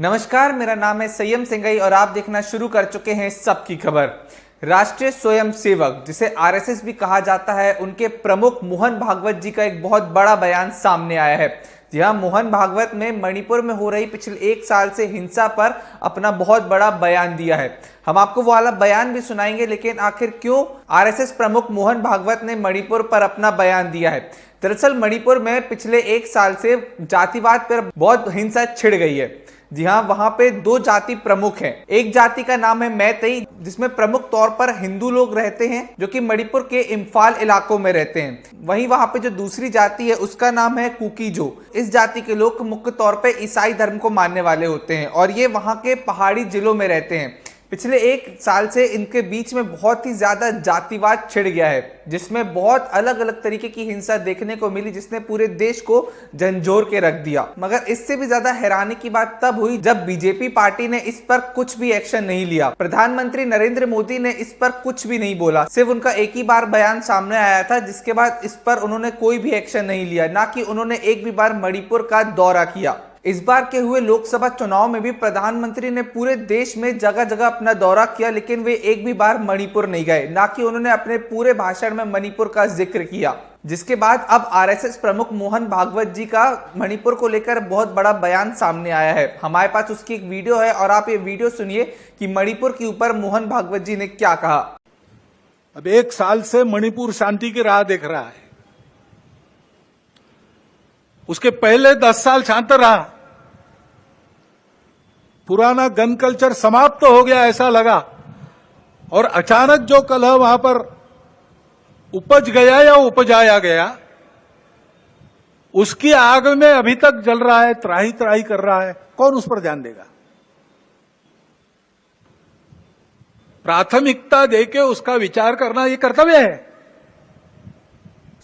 नमस्कार, मेरा नाम है संयम सिंघई और आप देखना शुरू कर चुके हैं सबकी खबर। राष्ट्रीय स्वयं सेवक, जिसे आरएसएस भी कहा जाता है, उनके प्रमुख मोहन भागवत जी का एक बहुत बड़ा बयान सामने आया है। जी हाँ, मोहन भागवत ने मणिपुर में हो रही पिछले 1 साल से हिंसा पर अपना बहुत बड़ा बयान दिया है। हम आपको वो वाला बयान भी सुनाएंगे, लेकिन आखिर क्यों आरएसएस प्रमुख मोहन भागवत ने मणिपुर पर अपना बयान दिया है। दरअसल मणिपुर में पिछले 1 साल से जातिवाद पर बहुत हिंसा छिड़ गई है। जी हाँ, वहां पे 2 जाति प्रमुख हैं। एक जाति का नाम है मैतेई, जिसमें प्रमुख तौर पर हिंदू लोग रहते हैं, जो कि मणिपुर के इम्फाल इलाकों में रहते हैं। वहीं वहां पे जो दूसरी जाति है उसका नाम है कुकीजो। इस जाति के लोग मुख्य तौर पे ईसाई धर्म को मानने वाले होते हैं और ये वहां के पहाड़ी जिलों में रहते हैं। पिछले 1 साल से इनके बीच में बहुत ही ज्यादा जातिवाद छिड़ गया है, जिसमें बहुत अलग अलग तरीके की हिंसा देखने को मिली, जिसने पूरे देश को झंझोर के रख दिया। मगर इससे भी ज्यादा हैरानी की बात तब हुई जब बीजेपी पार्टी ने इस पर कुछ भी एक्शन नहीं लिया। प्रधानमंत्री नरेंद्र मोदी ने इस पर कुछ भी नहीं बोला, सिर्फ उनका एक ही बार बयान सामने आया था, जिसके बाद इस पर उन्होंने कोई भी एक्शन नहीं लिया। ना कि उन्होंने एक भी बार मणिपुर का दौरा किया। इस बार के हुए लोकसभा चुनाव में भी प्रधानमंत्री ने पूरे देश में जगह जगह अपना दौरा किया, लेकिन वे एक भी बार मणिपुर नहीं गए। ना कि उन्होंने अपने पूरे भाषण में मणिपुर का जिक्र किया। जिसके बाद अब आरएसएस प्रमुख मोहन भागवत जी का मणिपुर को लेकर बहुत बड़ा बयान सामने आया है। हमारे पास उसकी एक वीडियो है और आप ये वीडियो सुनिए कि मणिपुर के ऊपर मोहन भागवत जी ने क्या कहा। अब 1 साल से मणिपुर शांति की राह देख रहा है। उसके पहले 10 साल शांत रहा। पुराना गन कल्चर समाप्त हो गया ऐसा लगा, और अचानक जो कलह वहां पर उपज गया या उपजाया गया, उसकी आग में अभी तक जल रहा है, त्राही त्राही कर रहा है। कौन उस पर ध्यान देगा? प्राथमिकता देके उसका विचार करना ये कर्तव्य है।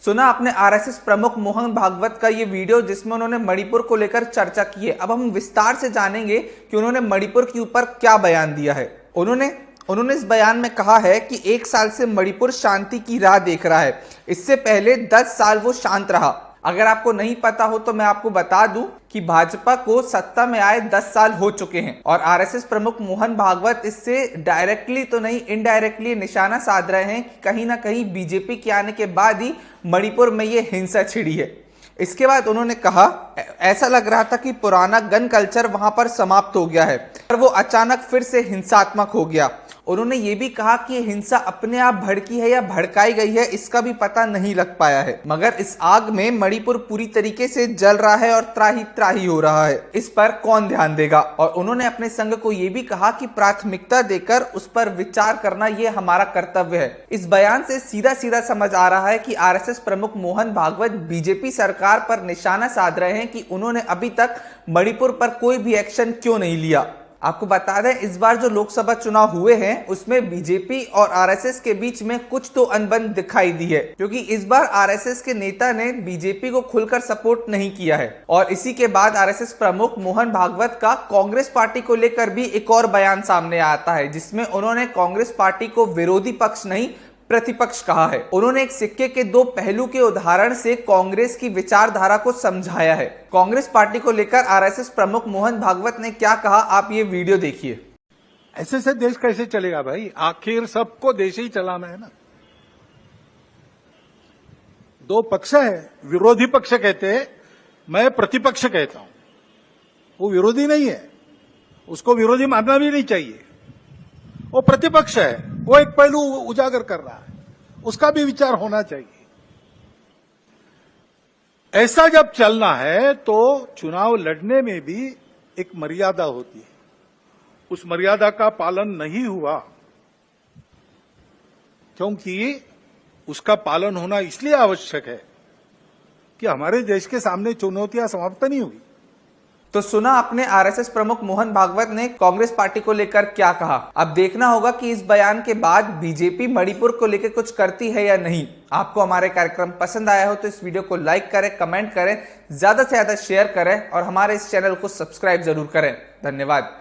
सुना आपने आरएसएस प्रमुख मोहन भागवत का ये वीडियो, जिसमें उन्होंने मणिपुर को लेकर चर्चा की है। अब हम विस्तार से जानेंगे कि उन्होंने मणिपुर के ऊपर क्या बयान दिया है। उन्होंने इस बयान में कहा है कि 1 साल से मणिपुर शांति की राह देख रहा है। इससे पहले 10 साल वो शांत रहा। अगर आपको नहीं पता हो तो मैं आपको बता दूं कि भाजपा को सत्ता में आए 10 साल हो चुके हैं और आरएसएस प्रमुख मोहन भागवत इससे डायरेक्टली तो नहीं, इनडायरेक्टली निशाना साध रहे हैं कि कहीं ना कहीं बीजेपी के आने के बाद ही मणिपुर में ये हिंसा छिड़ी है। इसके बाद उन्होंने कहा, ऐसा लग रहा था कि पुराना गन कल्चर वहां पर समाप्त हो गया है और वो अचानक फिर से हिंसात्मक हो गया। उन्होंने ये भी कहा कि हिंसा अपने आप भड़की है या भड़काई गई है, इसका भी पता नहीं लग पाया है। मगर इस आग में मणिपुर पूरी तरीके से जल रहा है और त्राही त्राही हो रहा है। इस पर कौन ध्यान देगा? और उन्होंने अपने संघ को ये भी कहा कि प्राथमिकता देकर उस पर विचार करना ये हमारा कर्तव्य है। इस बयान से सीधा सीधा समझ आ रहा है कि आरएसएस प्रमुख मोहन भागवत बीजेपी सरकार पर निशाना साध रहे हैं कि उन्होंने अभी तक मणिपुर पर कोई भी एक्शन क्यों नहीं लिया। आपको बता दें, इस बार जो लोकसभा चुनाव हुए हैं उसमें बीजेपी और आरएसएस के बीच में कुछ तो अनबन दिखाई दी है, क्योंकि इस बार आरएसएस के नेता ने बीजेपी को खुलकर सपोर्ट नहीं किया है। और इसी के बाद आरएसएस प्रमुख मोहन भागवत का कांग्रेस पार्टी को लेकर भी एक और बयान सामने आता है, जिसमें उन्होंने कांग्रेस पार्टी को विरोधी पक्ष नहीं प्रतिपक्ष कहा है। उन्होंने एक सिक्के के 2 पहलू के उदाहरण से कांग्रेस की विचारधारा को समझाया है। कांग्रेस पार्टी को लेकर आरएसएस प्रमुख मोहन भागवत ने क्या कहा, आप ये वीडियो देखिए। ऐसे से देश कैसे चलेगा भाई? आखिर सबको देश ही चलाना है ना। 2 पक्ष है, विरोधी पक्ष कहते हैं, मैं प्रतिपक्ष कहता हूं। वो विरोधी नहीं है, उसको विरोधी मानना भी नहीं चाहिए। वो प्रतिपक्ष है, वो एक पहलू उजागर कर रहा है, उसका भी विचार होना चाहिए। ऐसा जब चलना है तो चुनाव लड़ने में भी एक मर्यादा होती है। उस मर्यादा का पालन नहीं हुआ, क्योंकि उसका पालन होना इसलिए आवश्यक है कि हमारे देश के सामने चुनौतियां समाप्त नहीं हुई। तो सुना आपने आरएसएस प्रमुख मोहन भागवत ने कांग्रेस पार्टी को लेकर क्या कहा। अब देखना होगा कि इस बयान के बाद बीजेपी मणिपुर को लेकर कुछ करती है या नहीं। आपको हमारे कार्यक्रम पसंद आया हो तो इस वीडियो को लाइक करें, कमेंट करें, ज्यादा से ज्यादा शेयर करें और हमारे इस चैनल को सब्सक्राइब जरूर करें। धन्यवाद।